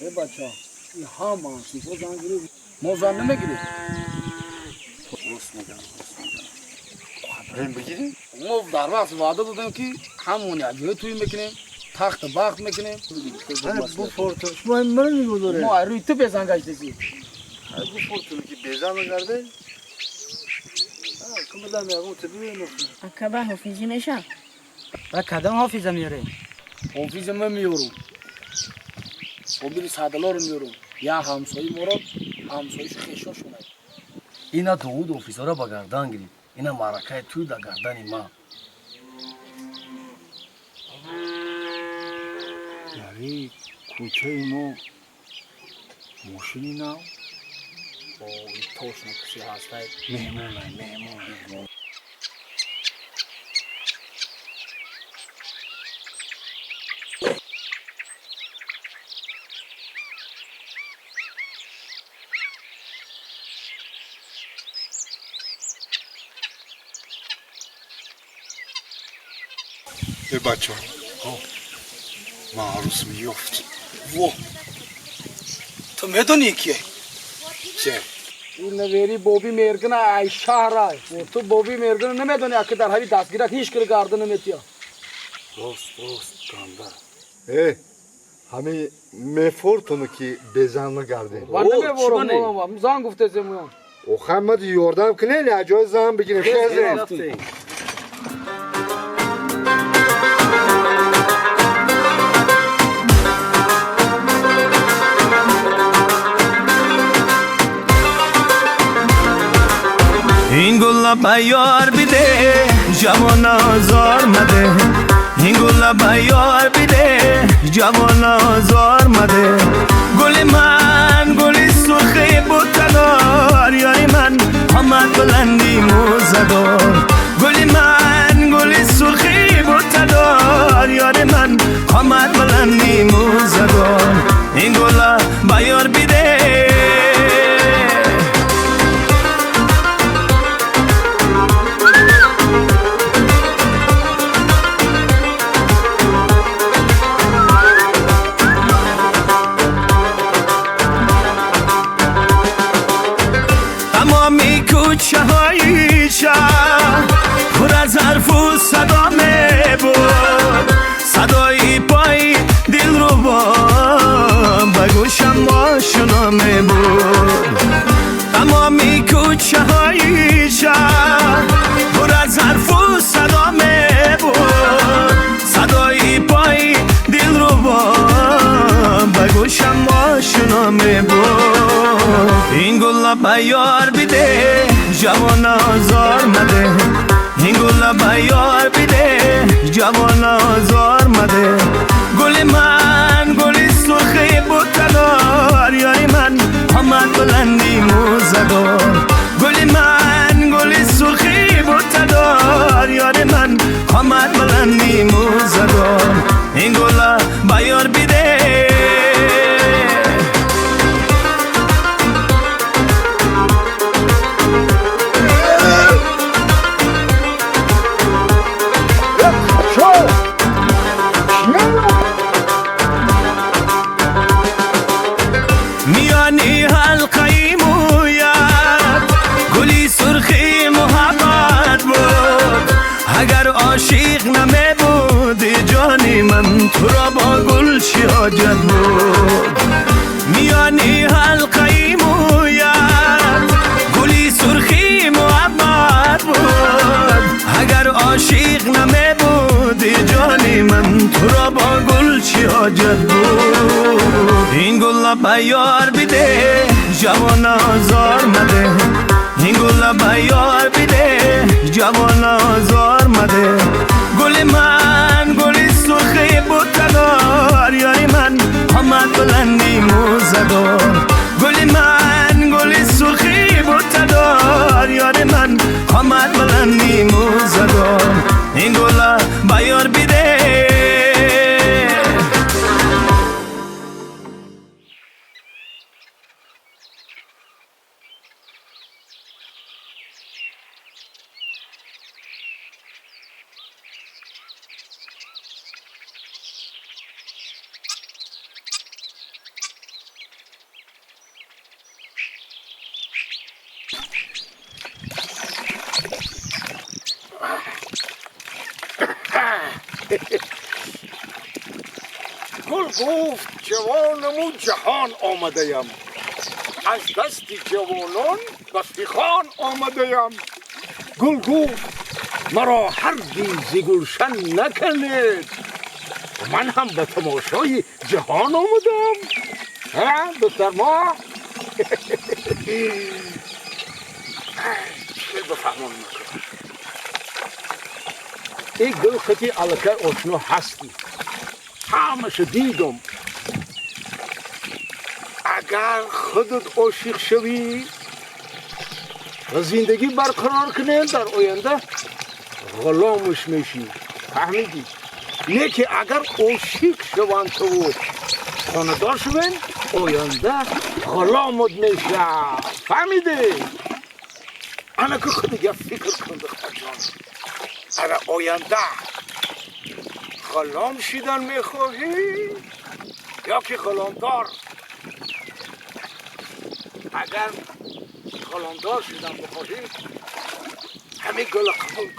ए बच्चा ये हाँ मानसी को जान गिरी मौजान में गिरी उसने क्या بگیری؟ مو در وقت وعده دادم که همون اگه توی میکنیم تخت باخت میکنیم bu fortun شما این مرا میگذاره ما روی تو بزن گشتسی bu fortunu ki bezan کرده کم بدم یاگو تبیه نفته اکبر حافظی میشم و کدام حافظه میاره؟ حافظ من میارم صبری سادلار میارم یا همسایه مراد همسایش خیشان شونه اینا داود آفیسا را با گردن گرفت اینا معرکه توی در گردن ما یعنی کوچه ما ماشینی نه او این توشن کسی هسته مهمون ای بچه ما عروس میفت و تو میدونی کیه چه؟ این نویری بابی مرگن ای شهر و تو بابی مرگن نمیدونی که در هری دستگیرک هیچ کل گردن نمیتیا دوست گانده همه مفورتونو که بزنما کرده و نمیبورم زن گفته زمون او خمد یوردم کنه نه جای زن بگیریم خیزه این گل بیار بیده جوان آزار مده این گل بیار بیده جوان آزار مده گل من گل سرخی بوتدار یاری من آمد بلندی موزدار گل من گل سرخی بوتدار یاری من آمد بلندی موزدار این گل بیار بیده کوچه‌های شهر پر از حرف و صدا می‌بود صدای پای دل رو به گوشم آشنا می‌بود تمامی کوچه‌های شهر پر از حرف و صدا می‌بود صدای پای دل رو به گوشم آشنا می‌بود این گل بیار بیده جوان آزار مده این گل بیار بیده جوان آزار مده گل من گل سرخی بوتدار یاری من آمد بلندی موزدار گل من گل سرخی بوتدار یاری من آمد بلندی موزدار این گل بیار بیده میانی حلقه مویت گلی سرخی محبت بود اگر عاشق نمی بودی جانی من تو را با گل چی حاجت بود میانی حلقه مویت گلی سرخی محبت بود اگر عاشق نمی بودی جانی من تو را با گل چی حاجت بود این گل بیار بیده جوان آزار مده این گل بیار بیده جوان آزار مده گل من گل سرخی بوتدار یاری من آمد بلندی موزدار گل من گل سرخی بوتدار یاری من آمد بلندی موزدار این گل بیار بیده گفت جوانم و جهان آمده‌ام، از دست جوانان بفتخان آمده‌ام. گل گفت مرا هرگز گلشن نکنید، من هم به تماشای جهان آمدم. ها دختر ما چه بفهمون میکنم. این گل خطی علکه آشنا هستی، همش دیدم. اگر خودت عاشق شوی و زندگی برقرار کنی در آینده غلامش میشی، فهمیدی؟ لیکن اگر عاشق شوان تو خاندار شوین آینده غلامت میشه، فهمیدی؟ انا که خود دیگه فکر کن دختر جان، اگر آینده غلام شدن میخواهی یا که غلامدار؟ اگر غلامدار شدن بخواهی همین گل قبول